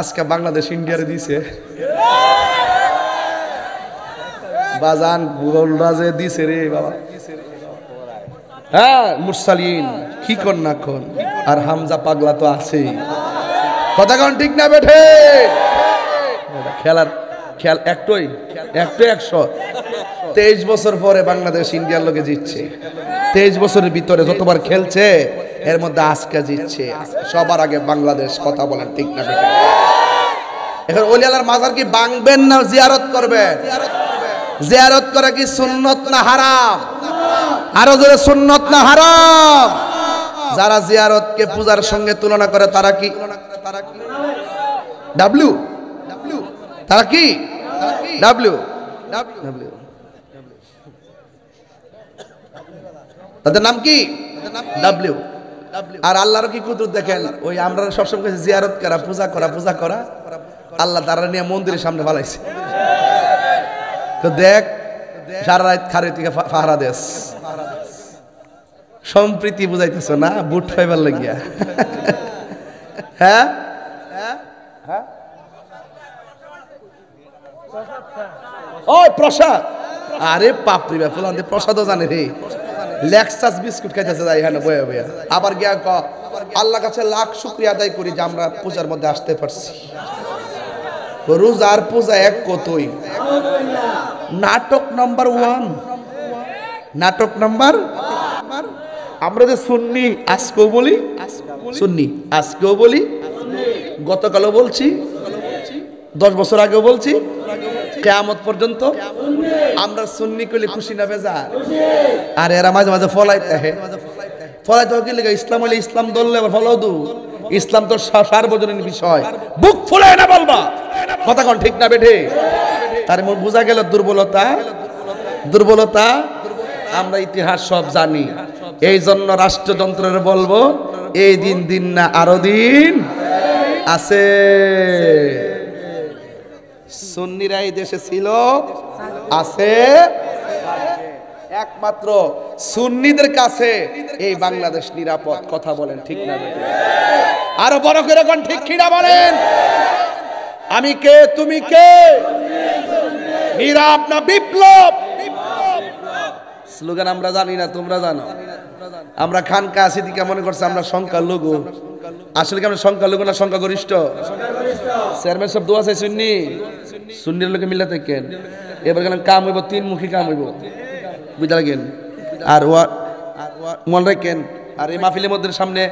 আজকে বাংলাদেশ ইন্ডিয়ারে দিছে বাজান গোলরাজে দিছে রে বাবা। হ্যাঁ মুরসালিন কি কর না কোন আর হামজা পাগলা তো আছেই, কথা কোন ঠিক না বেঠে? খেলার খেল একটুই 123 বছর পরে বাংলাদেশ ইন্ডিয়ার লোকে জিতছে। 23 বছরের ভিতরে যতবার খেলছে এর মধ্যে আজকে জিতছে। সবার আগে বাংলাদেশ, কথা বলেন ঠিক না বেঠে? এখন ওলি আল্লাহর মাজার কি ভাঙবেন না জিয়ারত করবেন? জিয়ারত করা কি সুন্নত না হারাম? আরো জোরে সুন্নত না হারাম? যারা জিয়ারতকে পূজার সঙ্গে তুলনা করে তারা কি ডাব্লিউ? তারা কি ডাব্লিউ? তাদের নাম কি ডাব্লিউ। আর আল্লাহর কি কুদরত দেখেন, ওই আমরা সবসময় জিয়ারত করা পূজা করা আল্লাহ তারা নিয়ে মন্দিরের সামনে ফালাইছে। তো দেখ সারা রাত খারে থেকে পাহারা দেশ, সম্প্রীতি বুঝাইতেছ না বুট ফাইবার লাগিয়া। হ্যাঁ ওই প্রসাদ, আরে পাপড়ি ফুলান প্রসাদও জানে রে। লেক্সাস বিস্কুট খাইতেছে যাই হ্যাঁ বয়া বয়া। আবার গিয়া ক আল্লাহ কাছে লাখ শুকরিয়া আদায় করি যে আমরা পূজার মধ্যে আসতে পারছি। রোজার পূজা এক কতই। নাটক নাম্বার 1, নাটক নাম্বার। আমরা যে সুন্নি আজকেও বলি, সুন্নি আজকেও বলি, গতকালও বলছি, 10 বছর আগেও বলছি, কিয়ামত পর্যন্ত আমরা সুন্নি কইলে খুশি না বেজার? আর এরা মাঝে মাঝে ফলাইতে কি লাগে? ইসলাম হলে ইসলাম ধরলে আবার ফলাও দু। ইসলাম তো সার্বজনীন বিষয়, বুক ফুলায় না বলবা, কথা কোন ঠিক না বেঠে? তার বোঝা গেল দুর্বলতা। আমরা ইতিহাস সব জানি, এই জন্য রাষ্ট্রযন্ত্রের বলবো এই দিন না আরো দিন আছে। সুন্নিরা এই দেশে ছিল, আছে, একমাত্র সুন্নিদের কাছে এই বাংলাদেশ নিরাপদ, কথা বলেন ঠিক না? আরো বড় করে কোন ঠিক কিনা বলেন? আমি কে, তুমি কে? নীরব না বিপ্লব? স্লোগান আমরা জানি না, তোমরা জানো। আমরা খানকা আছি দিকে মনে করছে আমরা সংখ্যালঘু। আসলে কি আমরা সংখ্যালঘু না সংখ্যাগরিষ্ঠ? চেয়ারম্যান সব দোয়া চাই সুন্নির লোকে মিল্লা থাকেন। এবার গেলাম কাম হইব, 3 মুখী কাম হইব, বুঝা লাগেন? আর মনে রাখেন, আর এই মাহফিলের মধ্যে সামনে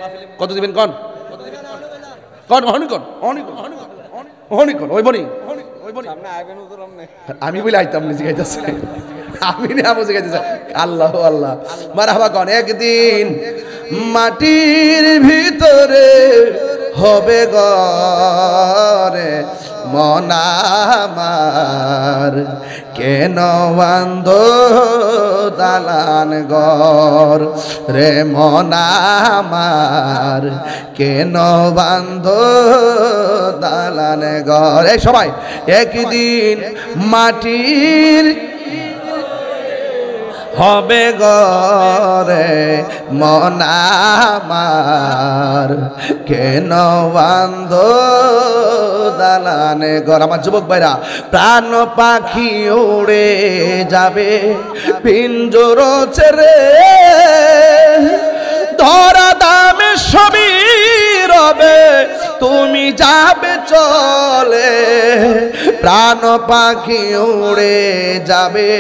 কত দিবেন কন ওই বনি আমি বলে আইতাম নিজে গাইতেছে, আমি না বুঝে গাইতেছে। আল্লাহ আল্লাহ মারহাবা কন। একদিন মাটির ভিতরে হবে ঘরে মন আমার, কেন বান্ধ দালান ঘর রে মন আমার, কেন বান্ধ দালান ঘর। এই সবাই একদিন মাটির হবে ঘরে মন আমার, কেন বান্ধ দালানে ঘর। আমার যুবক ভাইরা, প্রাণ পাখি উড়ে যাবে পিঞ্জর ছেড়ে, ধরা দামে সবই রবে তুমি যাবে চলে, প্রাণ পাখি উড়ে যাবে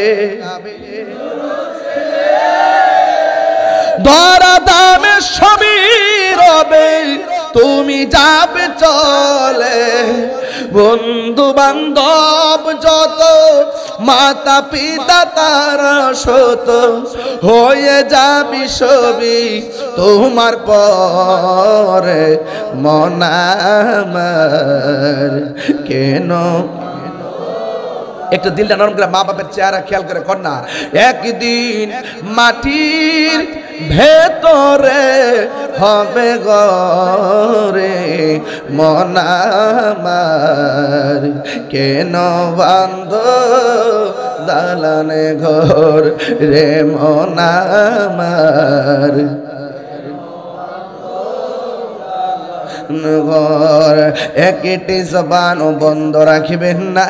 ধরা দামে সবই রবে তুমি যাবে চলে, বন্ধু বান্ধব যত মাতা পিতা তারা শত হয়ে যাবি সবই তোমার পরে মন আমার, কেন একটু দিলটা নরম করে মা বাপের চেহারা খেয়াল করে কর না। একদিন মাটির ভেতরে হবে ঘরে মন আমার, কেন বান্ধ দালানে ঘর রে মন আমার, নগর একটি জবান বন্ধ রাখিবেন না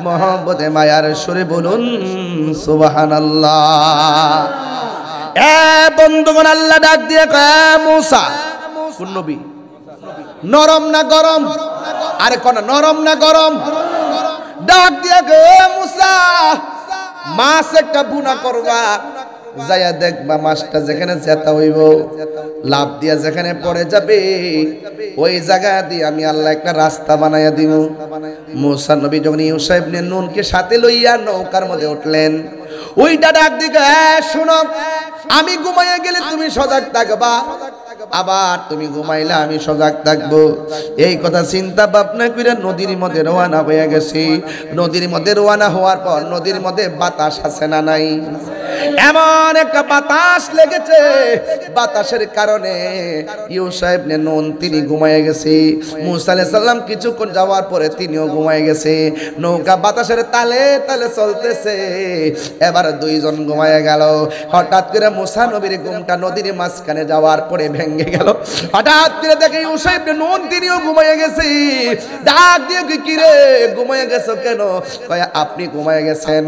মহব্বতে মায়ার সুরে বলুন সুবহানাল্লাহ। এ বন্ধুগণ আল্লাহ ডাক দিয়ে কয় মুসা, কোন নবী? নরম না গরম? আরে কোন নরম না গরম? ডাক দিয়ে কয় মুসা মাছ একটা বুনা করবা, যাইয়া দেখবা মাছটা যেখানে জেতা হইব লাভ দিয়া যেখানে পড়ে যাবে ওই জায়গা দিয়ে আমি আল্লাহ একটা রাস্তা বানাইয়া দিব। মুসা নবী যখন ইউসা ইবনে নুনকে সাথে লইয়া নৌকার মধ্যে উঠলেন, ওইটা ডাক দিকে শুনো, আমি ঘুমাইয়া গেলে তুমি সজাগ থাকবা, আবার তুমি ঘুমাইলে আমি সজাগ থাকবো। এই কথা চিন্তা ভাবনা করে নদীর মধ্যে রওনা হয়ে গেছি। নদীর মধ্যে রওনা হওয়ার পর নদীর মধ্যে বাতাস আছে না নাই? এমন একটা বাতাস লেগেছে, বাতাসের কারণে ইউসা ইবনে নুন তিনি ঘুমাইয়া গেছে। মুসা আলাইহিস সালাম কিছুক্ষণ যাওয়ার পরে তিনিও ঘুমাইয়া গেছে। নৌকা বাতাসের তালে তালে চলতেছে, এবার দুইজন ঘুমাইয়া গেল। হঠাৎ করে মুসা নবীর ঘুমটা নদীর মাঝখানে যাওয়ার পরে ভেঙে গেল। হঠাৎ করে দেখে ইউসা ইবনে নুন তিনিও ঘুমাইয়া গেছে। ডাক দিয়ে কি রে ঘুমাইয়া গেছো কেন? কয় আপনি ঘুমাইয়া গেছেন,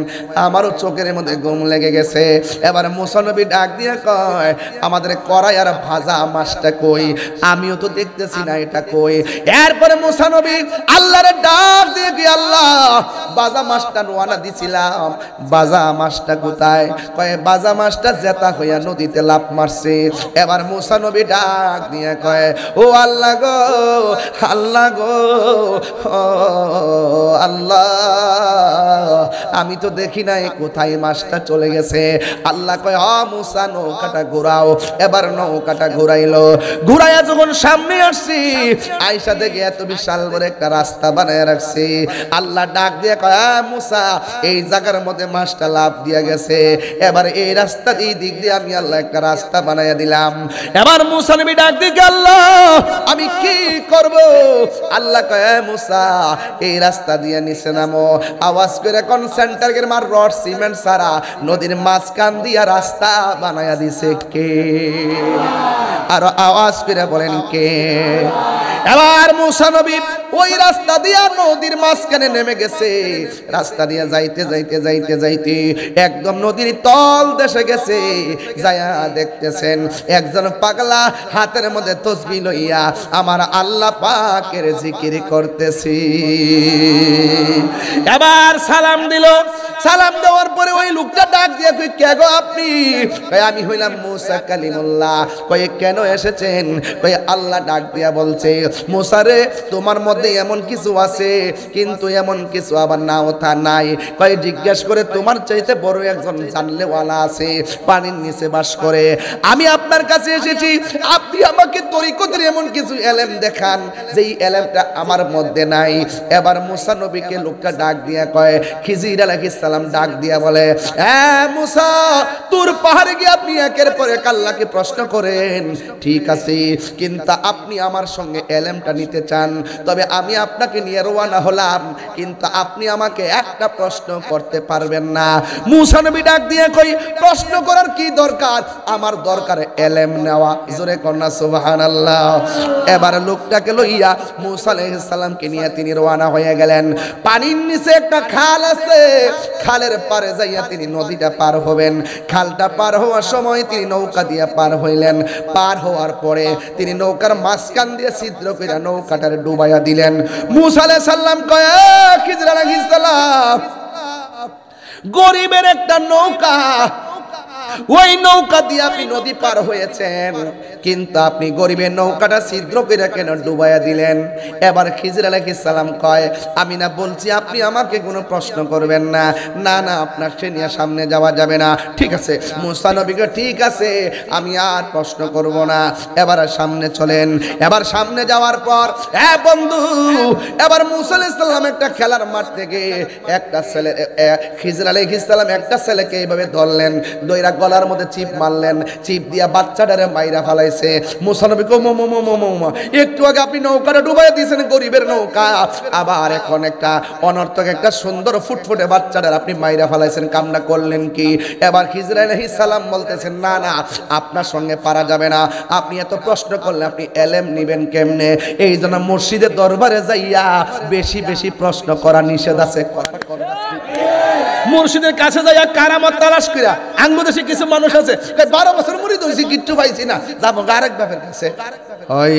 আমারও চোখের মধ্যে ঘুম লেগে গেছে। এবার মুসা নবী ডাক দিয়ে কয় আমাদের কড়াই আর ভাজা মাছটা কই? আমিও তো দেখতেছি না এটা কই। এরপরে মুসা নবী আল্লাহরে ডাক দিয়ে কি আল্লাহ ভাজা মাছটা নোয়ানা দিছিলাম, ভাজা মাছটা কোথায়? কয় ভাজা মাছটা জেতা হইয়া নদীতে লাফ মারছে। এবার মুসা নবী ডাক দিয়ে কয় ও আল্লাহ গো, আল্লাহ গো, আল্লাহ আমি তো দেখি নাই কোথায় মাছটা চলে গেছে। আল্লাহ কয় মুসা নৌকাটা ঘোরাও। এবার নৌকাটা ঘোরাইলো, ঘুরাইয়া যখন সামনে আসছি আয়েশা দেখে এত বিশাল বড় একটা রাস্তা বানায় রাখছে। আল্লাহ ডাক দিয়ে কয় মুসা এই জায়গার মধ্যে মাছটা লাফ দিয়া গেছে, এবার এই রাস্তা এই দিক দিয়ে আমি আল্লাহ একটা রাস্তা বানাইয়া দিলাম। এবার মুসা নবী ডাক দিয়ে আল্লাহ আমি কি করব? আল্লাহ কয় মুসা এই রাস্তা দিয়ে নিচে নামো। আওয়াজ করে কোন সেন্টারের মার রড সিমেন্ট সারা নদীর মাঝখান দিয়া রাস্তা বানায়া দিছে কে? আর আওয়াজ করে বলেন কে? এবার মুসা নবী ওই রাস্তা দিয়া নদীর মাঝখানে নেমে গেছে। রাস্তা দিয়া যাইতে যাইতে যাইতে যাইতে একদম নদীর তল দেশে গেছে। যায়া দেখতেছেন একজন পাগলা হাতের মধ্যে তসবিহ লইয়া আমার আল্লাহ পাকের জিকির করতেছি। এবার সালাম দিল। সালাম দেওয়ার পরে ওই লোকটা ডাক দিয়ে কই কে গো আপনি? কই আমি হইলাম মুসা কালিমুল্লাহ। কই কেন এসেছেন? কই আল্লাহ ডাক দিয়া বলছে মুসা রে তোমার মধ্যে এমন কিছু আছে কিন্তু এমন কিছু আবার নাও তা নাই। কই জিজ্ঞেস করে তোমার চাইতে বড় একজন জানলেওয়ালা আছে, পানির নিচে বাস করে। আমি আপনার কাছে এসেছি, আপনি আমাকে তরিকতের এমন কিছু এলেম দেখান যেই এলেমটা আমার মধ্যে নাই। এবার মুসা নবীকে লোকটা ডাক দিয়া কয় খিজির আলাইহিস সালাম ডাক দিয়া বলে মুসা তোর পাহাড়ে গিয়ে আপনি একের পর এক আল্লাহকে প্রশ্ন করেন, ঠিক আছে, কিন্তু আপনি আমার সঙ্গে এলেমটা নিতে চান, তবে আমি আপনাকে নিয়ে রওনা হলাম, কিন্তু আপনি আমাকে একটা প্রশ্ন করতে পারবেন না। মুসা নবী ডাক দিয়ে কই প্রশ্ন করার কি দরকার? আমার দরকার এলেম নেওয়া। জোরে কন্যা সুবহানাল্লাহ। এবার লোকটাকে লইয়া মুসা আলাইহিস সালামকে নিয়ে তিনি রওনা হয়ে গেলেন। পানির নিচে একটা খাল আছে, খালের পারে যাইয়া তিনি নদীটা পার হবেন। খালটা পার হওয়ার সময় তিনি নৌকা দিয়ে পার হইলেন। পার হওয়ার পরে তিনি নৌকার মাঝখান দিয়ে ছিদ্র করে নৌকাটার ডুবাইয়া দিলেন। মুসা আলাইহিস সালাম কয় খিজির আলাইহিস সালাম গরিবের একটা নৌকা, ওই নৌকা দিয়ে আপনি নদী পার হয়েছেন, কিন্তু আপনি গরিবের নৌকাটা ছিদ্র করে কেন ডুবাইয়া দিলেন? এবার খিজির আলাইহিস সালাম কয় আমি না বলছি আপনি আমাকে কোনো প্রশ্ন করবেন না, না না আপনার সে নিয়ে সামনে যাওয়া যাবে না। ঠিক আছে মুসা নবীকে ঠিক আছে আমি আর প্রশ্ন করব না, এবার সামনে চলেন। এবার সামনে যাওয়ার পর বন্ধু এবার মুসা আলাইহিস সালাম একটা খেলার মাঠ থেকে একটা ছেলে খিজির আলাইহিস সালাম একটা ছেলেকে এইভাবে ধরলেন, দইরা গলার মধ্যে চিপ মারলেন, চিপ দিয়া বাচ্চাটারে মাইরা ফালাইছে। মুসা নবী কো একটু আগে আপনি নৌকাটা ডুবাই দিয়েছেন, গরিবের নৌকা, আবার এখন একটা অনর্থক একটা সুন্দর ফুটফুটে বাচ্চাটার আপনি মাইরা ফালাইছেন, কামনা করলেন কি? এবার খিজর আলাইহিস সালাম বলতেছেন, না না, আপনার সঙ্গে পারা যাবে না, আপনি এত প্রশ্ন করলে আপনি এলেম নিবেন কেমনে? এই জন্য মসজিদের দরবারে যাইয়া বেশি বেশি প্রশ্ন করা নিষেধ আছে। মুর্শিদের কাছে যাইয়া কারামত তালাশ কইরা, আঙ্গুদেশে কিছু মানুষ আছে 12 বছর মুরিদ হইছি, কিচ্ছু পাইছি না, যাবো আরেক বাপের কাছে। ওই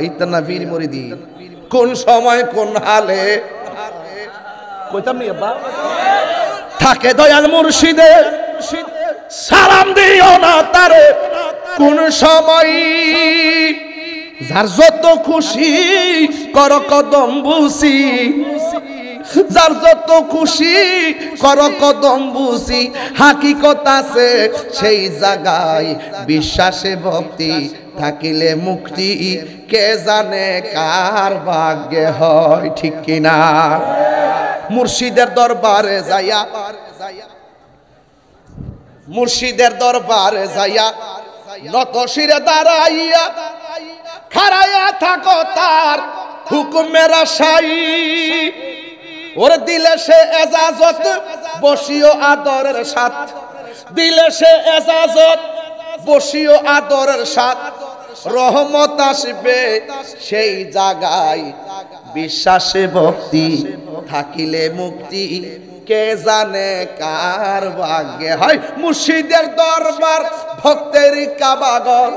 ইতনা বীর মুরিদি কোন সময় কোন হালে কইতাম নি আব্বা থাকে দয়াল মুর্শিদে, সালাম দিও না তারে কোন সময়, যার যত খুশি কর কদম বুসি, যার যত খুশি কর কদম বুসি, হাকিকত আছে সেই জায়গায়, বিশ্বাসে ভক্তি থাকিলে মুক্তি, কে জানে কার ভাগ্যে হয়, ঠিক কিনা? মুর্শিদের দরবারে যাইয়া, মুর্শিদের দরবারে যাইয়া নত শিরে দাঁড়াইয়া খাড়াইয়া থাকো তার হুকুমের আশাই, ওর দিলে সে এজাজত বসিও আদরের সাথ, দিলে সে এজাজত বসিও আদরের সাথ, রহমত আসবে সেই জায়গায়, বিশ্বাসে ভক্তি থাকিলে মুক্তি, কে জানে কার ভাগ্যে হয়। মুর্শিদের দরবার ভক্তের কাবাগর,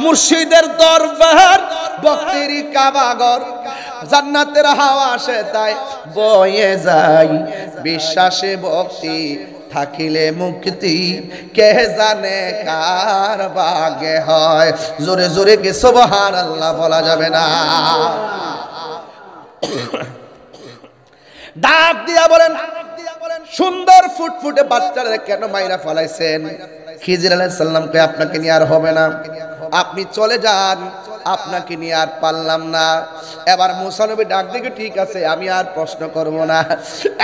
মুর্শিদের দরবার ভক্তের কাবাগর, জান্নাতের হাওয়া আসে তাই বয়ে যায়, বিশ্বাসে ভক্তি থাকিলে মুক্তি, কে জানে কার ভাগ্যে হয়। জোরে জোরে কি সুবহানাল্লাহ বলা যাবে না? ডাক দিয়া বলেন, সুন্দর ফুটফুটে বাচ্চারা কেন মাইরা ফলাইছেন? খিজির আলাইহিস সালামকে আপনাকে নিয়ে আর হবে না, আপনি চলে যান, আপনাকে নিয়ে আর পারলাম না। এবার মুসা নবী ডাক দিকে, ঠিক আছে আমি আর প্রশ্ন করব না।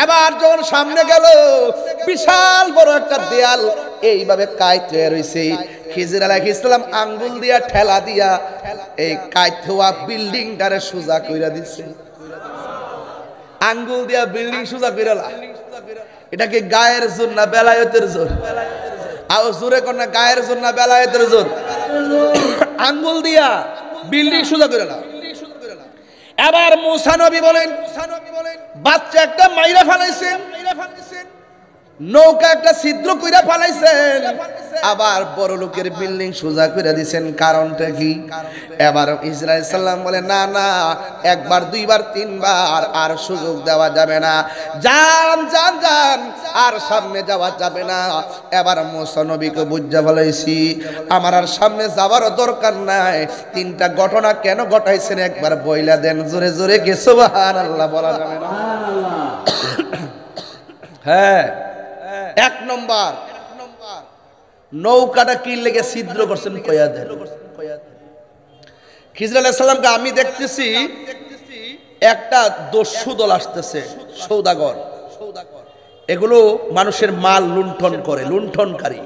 এবার যখন সামনে গেল, বিশাল বড় একটা দেয়াল এইভাবে কাইট হয়ে রয়েছে। খিজির আলাইহিস সালাম আঙ্গুল দিয়া ঠেলা দিয়া এই কাইট হওয়া বিল্ডিংটারে সোজা কইরা দিছে, আঙ্গুল দিয়া বিল্ডিং সোজা কইরালা। এটাকে গায়ের জোর না বেলায়েতের জোর? আও জোরে কোন না, গায়ের জোর না বেলায়েতের জোর? আঙ্গুল দিয়া বিল্ডিং সোজা কইরালা। এবার মুসা নবী বলেন, বাচ্চা একটা মাইরা ফেলাইছেন, নৌকা একটা ছিদ্র কইরা ফেলাইছেন, আবার বড় লোকের বিল্ডিং সোজা কইরা দিবেন, কারণটা কি? এবার ইসরাইল সাল্লাম বলে, না না, একবার দুইবার তিনবার আর সুযোগ দেওয়া যাবে না, যান যান যান, আর সামনে যাওয়া যাবে না। এবার মুসা নবীকে বুঝা বলাইছি, আমার আর সামনে যাওয়ার দরকার নাই, তিনটা ঘটনা কেন ঘটাইছেন একবার বইলা দেন। জোরে জোরে কি সুবহানাল্লাহ বলা যাবে না? হ্যাঁ, এক নম্বর, নৌকাটা কি লেগে ছিদ্র করছেন কয়া দেন। খিজর আলাইহিস সালামকে আমি দেখতেছি একটা দস্যু দল আসতেছে, সৌদাগর, এগুলো মানুষের মাল লুণ্ঠন করে, লুণ্ঠনকারী।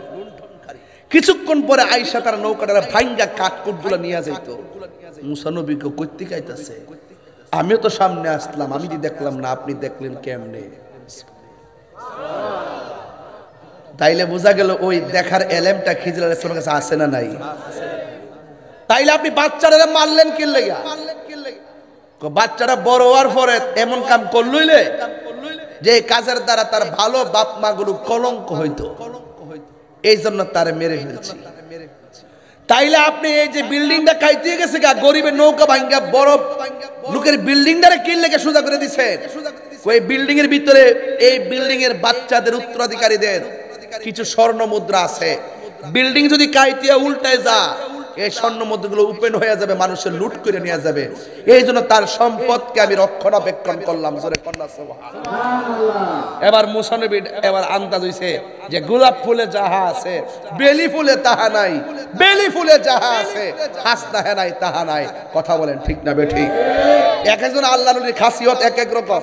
কিছুক্ষণ পরে আয়েশা তার নৌকাটা ভাঙ্গা কাঠকুটগুলো নিয়ে যাইতো। মুসা নবীকে কইতে গাইতেছে, আমিও তো সামনে আসলাম, আমি দেখলাম না, আপনি দেখলেন কেমনে? তাইলে বোঝা গেল ওই দেখার এলেমটা খিজর আলাইহিস সালামের কাছে আছে না নাই? তাইলে আপনি বাচ্চারা মারলেন কি লাগা? বাচ্চারা বড় হওয়ার পরে এমন কাম করলইলে যে কাজের দ্বারা তার ভালো বাপ মা গুলো কলঙ্ক হইতো, এই জন্য তারে মেরে ফেলছি। তাইলে আপনি এই যে বিল্ডিংটা কাইতে গেছে গা, গরিবের নৌকা ভাঙ্গা বড় লোকের বিল্ডিংটারে কি লেগে সোজা করে দিছেন? ওই বিল্ডিং এর ভিতরে এই বিল্ডিং এর বাচ্চাদের উত্তরাধিকারীদের কিছু স্বর্ণ মুদ্রা আছে। বিল্ডিং যদি কাইতিয়া উল্টায় যা, এই স্বর্ণ মুদ্রাগুলো ওপেন হয়ে যাবে, মানুষের লুট করে নিয়ে যাবে। এই জন্য তার সম্পদকে আমি রক্ষণাবেক্ষণ করলাম। জোরে কন্যা সুবহানাল্লাহ। এবার মুসা নবী এবার আন্দাজ হইছে যে গোলাপ ফুলে যাহা আছে বেলি ফুলে তাহা নাই, বেলি ফুলে যাহা আছে হাসনা হে নাই তাহা নাই। কথা বলেন ঠিক না বেঠিক? এক একজন আল্লাহর খাসিয়ত এক এক রকম।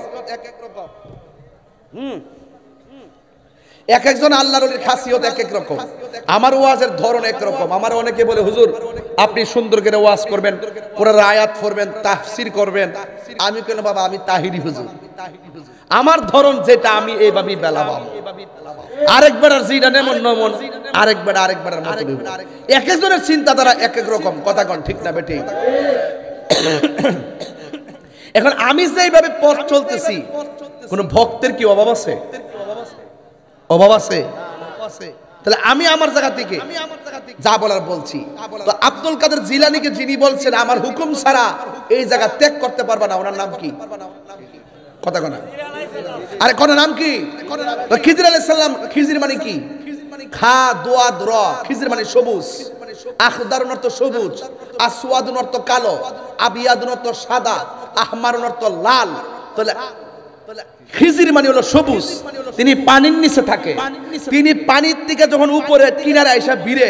এক একজন আল্লাহর ওলির খাসিয়ত এক এক রকম। আমার ওয়াজের ধরন এক রকম। আমার অনেকে বলে হুজুর আপনি সুন্দর করে ওয়াজ করবেন, কোরআনের আয়াত পড়বেন, তাফসীর করবেন। আমি কেন বাবা, আমি তাহিরি হুজুর, আমার ধরন যেটা আমি এইভাবেই বেলাবাম। আরেকবার জিডা নেমন নমন, আরেকবার মতো নেব। এক একজনের চিন্তাধারা এক এক রকম। কথা কন ঠিক না বেঠিক? এখন আমি যেইভাবে পথ চলতেছি, কোন ভক্তের কি অভাব আছে? অভাব আছে? তাহলে আমি আমার জায়গা থেকে যা বলার বলছি। তো আব্দুল কাদের জিলানীকে যিনি বলছেন আমার হুকুম ছাড়া এই জায়গা ত্যাগ করতে পারবা না, ওনার নাম কি? কথা কনা, আরে কোন নাম কি? খিজির আলাইহিস সালাম। খিজির মানে কি? খা দোয়াদ র। খিজির মানে সবুজ। আখদারুন অর্থ সবুজ, আসওয়াদুন অর্থ কালো, আবিয়াদুন অর্থ সাদা, আহমারুন অর্থ লাল। তাহলে খিজির মানে হলো সবুজ। তিনি পানির নিচে থাকে। তিনি পানির থেকে যখন উপরে কিনারে আইসা ভিড়ে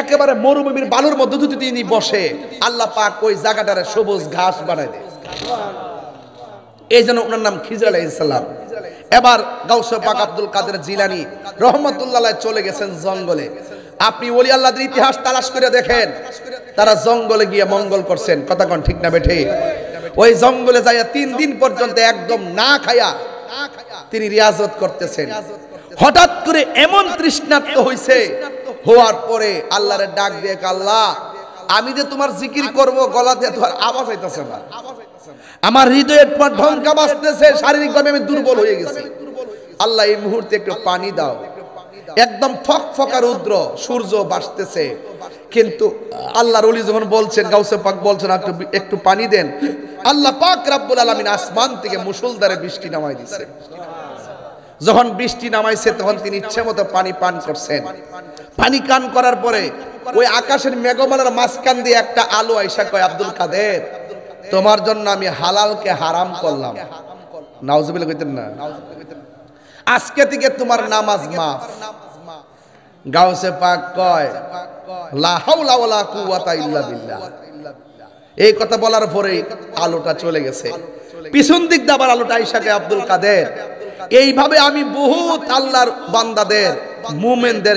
একেবারে মরুভূমির বালুর মধ্যে যদি তিনি বসে, আল্লাহ পাক ওই জায়গাটারে সবুজ ঘাস বানায় দেয়। এই জন্য ওনার নাম খিজির আলাইহিস সালাম। এবার গাউসে পাক আব্দুল কাদের জিলানী রহমাতুল্লাহ আলাইহি চলে গেছেন জঙ্গলে। আপনি ওলি আল্লাহদের ইতিহাস তালাশ করে দেখেন, তারা জঙ্গলে গিয়ে মঙ্গল করছেন। কথা কোন ঠিক না বেঠে? ওই জঙ্গলে যাইয়া 3 দিন পর্যন্ত একদম না খায়া তিনি রিয়াজত করতেছেন। হঠাৎ করে এমন তৃষ্ণার্ত হইছে, হওয়ার পরে আল্লাহরে ডাক দিয়ে, আল্লাহ আমি যে তোমার জিকির করব, গলা দিয়ে তোমার আওয়াজ হইতেছে না, আমার হৃদয়ে তোমার ঢঙ্কা বাজতেছে, শারীরিকভাবে আমি দুর্বল হয়ে গেছি। আল্লাহ এই মুহূর্তে একটু পানি দাও। একদম ফকফকা রৌদ্র, সূর্য বাসতেছে, কিন্তু আল্লাহর ওলি যখন বলছেন, গাউসে পাক বলছেন একটু পানি দেন, আল্লাহ পাক রব্বুল আলামিন আসমান থেকে মুষলধারে বৃষ্টি নামাই দিয়েছে। যখন বৃষ্টি নামাইছে তখন তিনি ইচ্ছে মতো পানি পান করছেন। পানি পান করার পরে ওই আকাশের মেঘমালার মাঝখান দিয়ে একটা আলো আইসা কয়, আব্দুল কাদের তোমার জন্য আমি হালালকে হারাম করলাম। নাউজুবিল্লাহ কইতেন না? আজকে থেকে তোমার নামাজ মাফ। গাউসে পাক কয় লা হাওলা ওয়ালা কুওয়াতা ইল্লা বিল্লাহ। এই কথা বলার পরে আলোটা চলে গেছে। পিছন দিক দিয়ে আবার আলোটা আইসা কয়, আব্দুল কাদের এইভাবে আমি বহুত আল্লাহর বান্দাদের মুমিনদের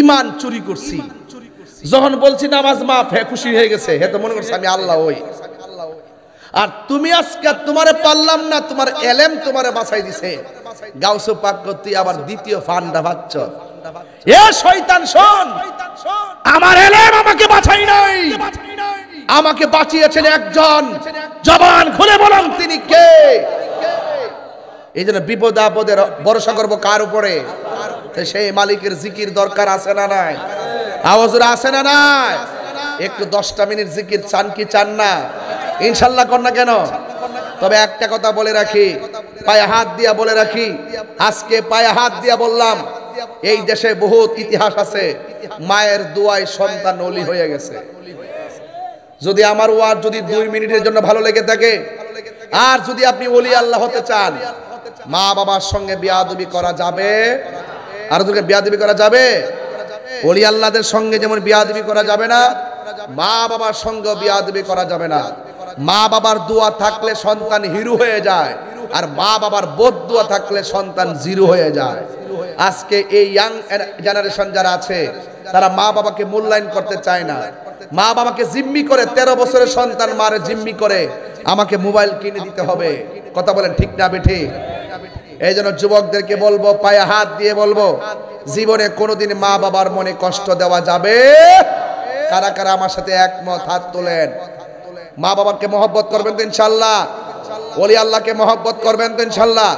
ঈমান চুরি করছি। যখন বলছি নামাজ মাফ, হে খুশি হয়ে গেছে, হে তো মনে করছে আমি আল্লাহ ওই। আর তুমি আজকে তোমারে পারলাম না, তোমার এলেম তোমারে বাঁচাই দিছে। গাউসে পাক তুই আবার দ্বিতীয় ফান্ডা ভাচ্ছ। এ শয়তান শোন, আমার এলেম আমাকে বাঁচাই নাই, আমাকে বাঁচিয়েছেন একজন। জবান খুলে বলুন তিনি কে? এই জন্য বিপদ আপদের ভরসা করবো কার উপরে? সেই মালিকের জিকির দরকার আছে না নাই? আওয়াজরা আছে না নাই? একটু 10টা মিনিট জিকির চান কি চান না? ইনশাল্লাহ কর না কেন? তবে একটা কথা বলে রাখি, পায়ে হাত দিয়া বলে রাখি, আজকে পায়ে হাত দিয়া বললাম, এই দেশে বহুত ইতিহাস আছে মায়ের দোয়ায় সন্তান ওলি হয়ে গেছে। যদি আমার ওয়াজ যদি 2 মিনিটের জন্য ভালো লেগে থাকে, আর যদি আপনি ওলি আল্লাহ হতে চান, মা বাবার সঙ্গে বিয়াদবি করা যাবে? আর তোকে বিয়াদবি করা যাবে? ওলি আল্লাহদের সঙ্গে যেমন বিয়াদবি করা যাবে না, মা বাবার সঙ্গে বিয়াদবি করা যাবে না। মা বাবার দোয়া থাকলে সন্তান হিরো হয়ে যায়, আর মা বাবার বদদুয়া থাকলে সন্তান জিরো হয়ে যায়। আজকে এই ইয়াং জেনারেশন যারা আছে, তারা মা বাবাকে মূল্যায়ন করতে চায় না। মা বাবাকে জিম্মি করে, 13 বছরের সন্তান মারে জিম্মি করে আমাকে মোবাইল কিনে দিতে হবে। কথা বলেন ঠিক না বেঠি? এই জন্য যুবকদেরকে বলবো, পায়ে হাত দিয়ে বলবো, জীবনে কোনোদিন মা বাবার মনে কষ্ট দেওয়া যাবে? কারা কারা আমার সাথে একমত? হাত তোলেন। মা বাবাকে মহব্বত করবেন তো ইনশাল্লাহ? ওলি আল্লাহকে মহব্বত করবেন তো ইনশাল্লাহ?